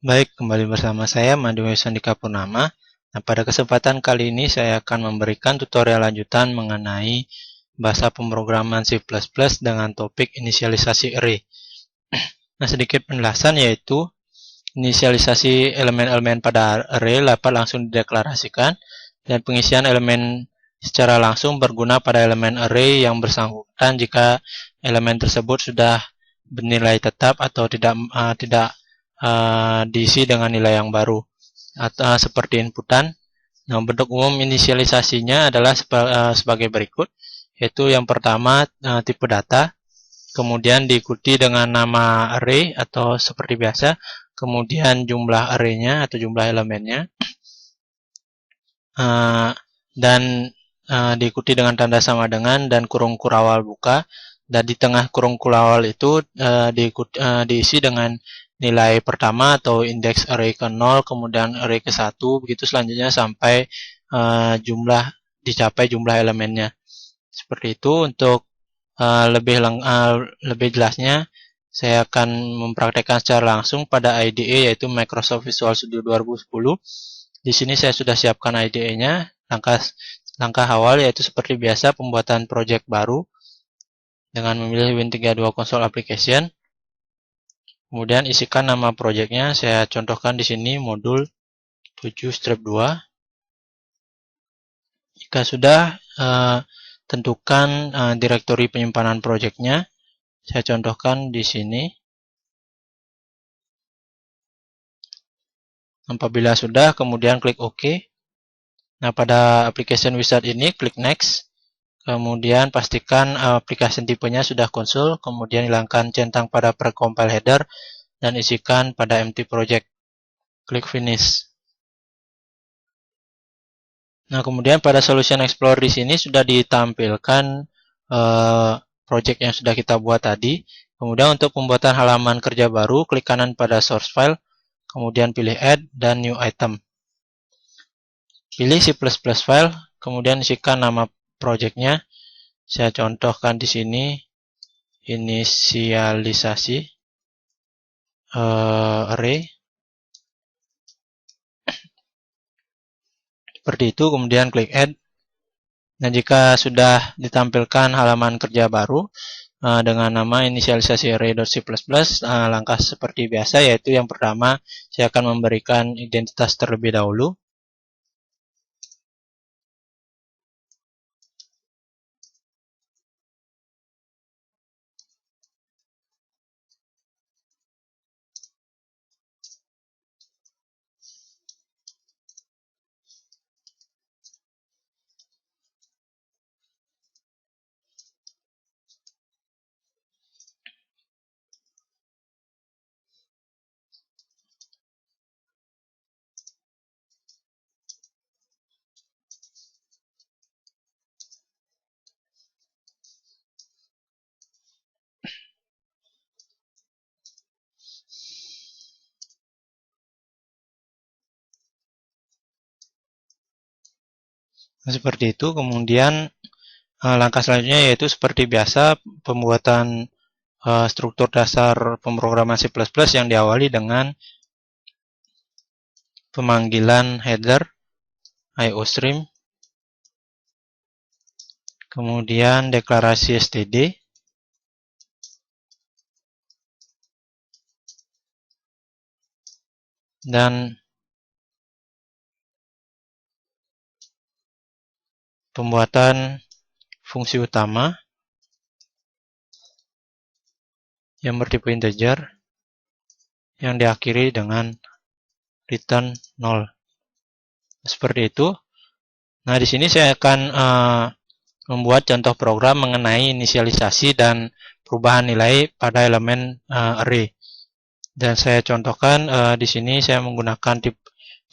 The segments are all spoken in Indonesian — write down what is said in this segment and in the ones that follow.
Baik, kembali bersama saya Madhuri Sandika Purnama. Nah, pada kesempatan kali ini saya akan memberikan tutorial lanjutan mengenai bahasa pemrograman C++ dengan topik inisialisasi array. Nah, sedikit penjelasan yaitu inisialisasi elemen-elemen pada array dapat langsung dideklarasikan dan pengisian elemen secara langsung berguna pada elemen array yang bersangkutan jika elemen tersebut sudah bernilai tetap atau tidak diisi dengan nilai yang baru atau seperti inputan. Nah, bentuk umum inisialisasinya adalah sebagai berikut, yaitu yang pertama tipe data, kemudian diikuti dengan nama array atau seperti biasa, kemudian jumlah array-nya atau jumlah elemennya, dan diikuti dengan tanda sama dengan dan kurung kurawal buka, dan di tengah kurung kurawal itu diisi dengan nilai pertama atau indeks array ke 0, kemudian array ke 1, begitu selanjutnya sampai dicapai jumlah elemennya. Seperti itu. Untuk lebih jelasnya, saya akan mempraktekkan secara langsung pada IDE yaitu Microsoft Visual Studio 2010. Di sini saya sudah siapkan IDE-nya. Langkah awal yaitu seperti biasa pembuatan project baru dengan memilih Win32 Console Application. Kemudian isikan nama projectnya, saya contohkan di sini modul 7-2. Jika sudah, tentukan direktori penyimpanan projectnya. Saya contohkan di sini. Apabila sudah, kemudian klik OK. Nah, pada application wizard ini, klik Next. Kemudian pastikan aplikasi tipenya sudah konsol, kemudian hilangkan centang pada precompile header, dan isikan pada empty project. Klik Finish. Nah, kemudian pada Solution Explorer di sini sudah ditampilkan project yang sudah kita buat tadi. Kemudian untuk pembuatan halaman kerja baru, klik kanan pada Source File, kemudian pilih Add dan New Item. Pilih C++ file, kemudian isikan nama projectnya. Saya contohkan di sini inisialisasi array. Seperti itu, kemudian klik Add. Nah, jika sudah ditampilkan halaman kerja baru dengan nama inisialisasi array.c++, langkah seperti biasa, yaitu yang pertama saya akan memberikan identitas terlebih dahulu. Nah, seperti itu. Kemudian langkah selanjutnya yaitu seperti biasa pembuatan struktur dasar pemrograman C++ yang diawali dengan pemanggilan header IOStream, kemudian deklarasi std, dan pembuatan fungsi utama yang bertipe integer yang diakhiri dengan return 0. Seperti itu. Nah, di sini saya akan membuat contoh program mengenai inisialisasi dan perubahan nilai pada elemen array. Dan saya contohkan di sini saya menggunakan tipe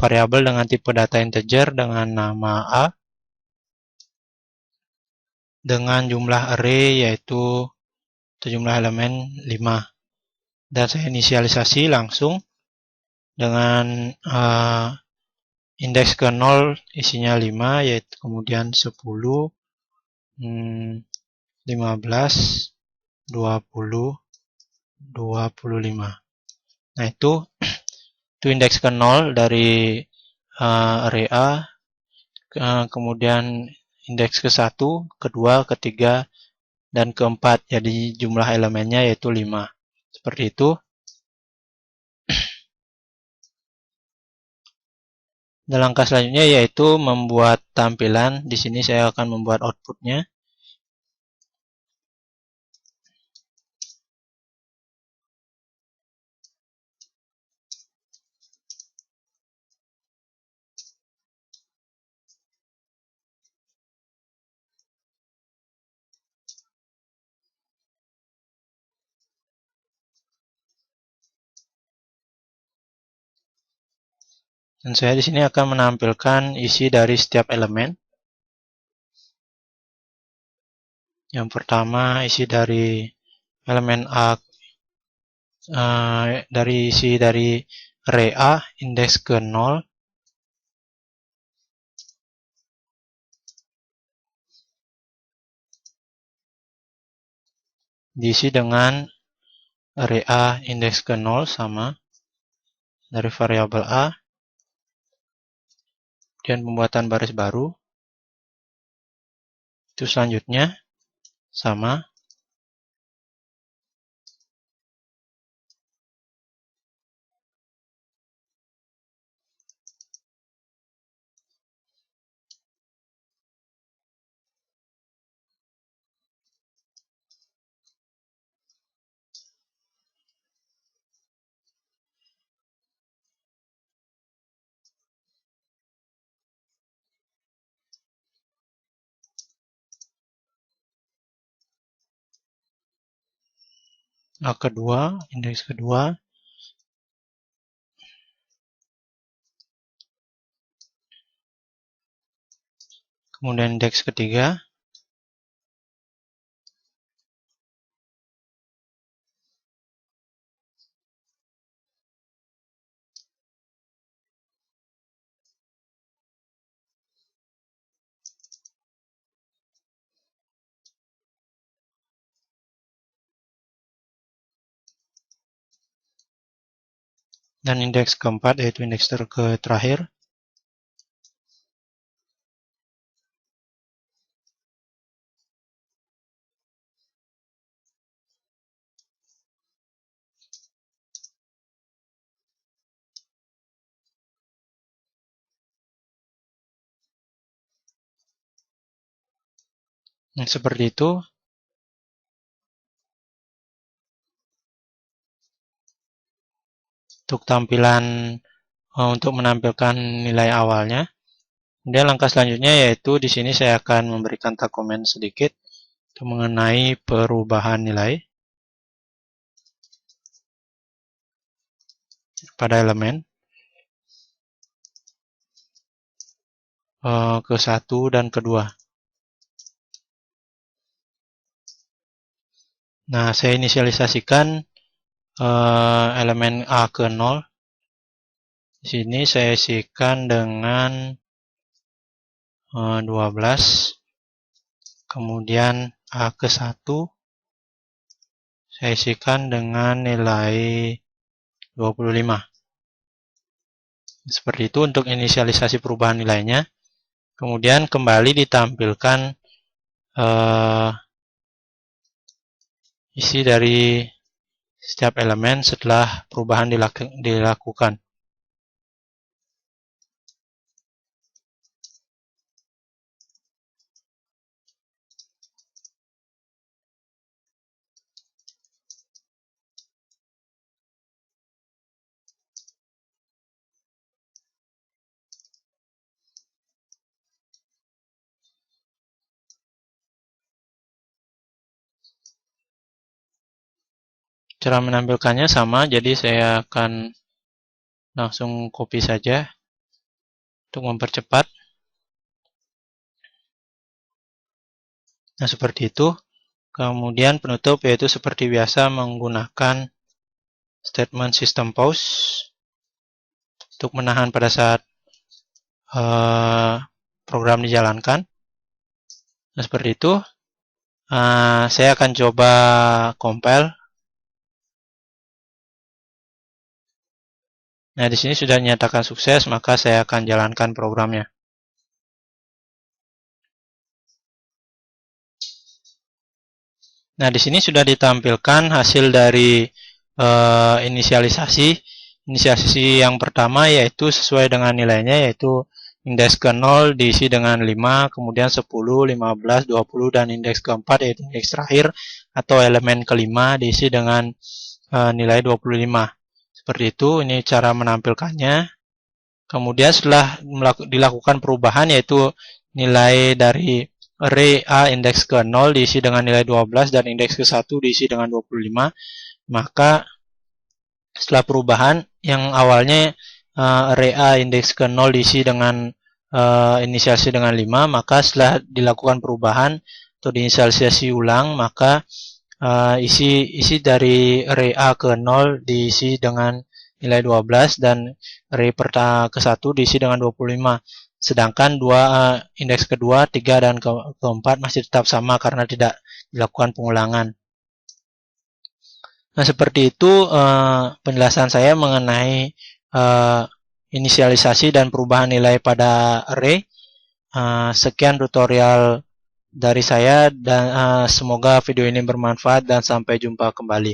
variabel dengan tipe data integer dengan nama A, dengan jumlah array yaitu jumlah elemen 5. Dan saya inisialisasi langsung dengan indeks ke 0 isinya 5, yaitu kemudian 10, 15, 20, 25. Nah, itu Itu indeks ke 0 dari array A, kemudian indeks ke 1, kedua, ketiga, dan keempat. Jadi jumlah elemennya yaitu 5. Seperti itu. Dan langkah selanjutnya yaitu membuat tampilan. Di sini saya akan membuat outputnya. Dan saya di sini akan menampilkan isi dari setiap elemen. Yang pertama isi dari elemen A, dari isi dari array A indeks ke 0. Diisi dengan array A indeks ke 0 sama dari variabel A. Dan pembuatan baris baru. Itu selanjutnya sama. A kedua, indeks kedua. Kemudian indeks ketiga. Dan indeks keempat yaitu indeks terakhir. Nah, seperti itu. Untuk tampilan untuk menampilkan nilai awalnya. Kemudian langkah selanjutnya yaitu di sini saya akan memberikan argumen sedikit mengenai perubahan nilai pada elemen ke 1 dan kedua. Nah, saya inisialisasikan elemen A ke 0. Di sini saya isikan dengan 12. Kemudian A ke 1 saya isikan dengan nilai 25. Seperti itu untuk inisialisasi perubahan nilainya. Kemudian kembali ditampilkan isi dari setiap elemen setelah perubahan dilakukan. Cara menampilkannya sama, jadi saya akan langsung copy saja untuk mempercepat. Nah, seperti itu. Kemudian penutup yaitu seperti biasa menggunakan statement system pause untuk menahan pada saat program dijalankan. Nah, seperti itu. Saya akan coba compile. Nah, di sini sudah dinyatakan sukses, maka saya akan jalankan programnya. Nah, di sini sudah ditampilkan hasil dari inisialisasi. Inisialisasi yang pertama yaitu sesuai dengan nilainya, yaitu indeks ke-0 diisi dengan 5, kemudian 10, 15, 20, dan indeks keempat yaitu indeks terakhir atau elemen kelima diisi dengan nilai 25. Seperti itu, ini cara menampilkannya. Kemudian setelah dilakukan perubahan yaitu nilai dari array A indeks ke-0 diisi dengan nilai 12 dan indeks ke-1 diisi dengan 25, maka setelah perubahan yang awalnya array A indeks ke-0 diisi dengan inisialisasi dengan 5, maka setelah dilakukan perubahan atau diinisialisasi ulang, maka isi dari array A ke-0 diisi dengan nilai 12 dan array ke-1 diisi dengan 25. Sedangkan indeks kedua, 3, dan keempat masih tetap sama karena tidak dilakukan pengulangan. Nah, seperti itu penjelasan saya mengenai inisialisasi dan perubahan nilai pada array. Sekian tutorial dari saya dan semoga video ini bermanfaat dan sampai jumpa kembali.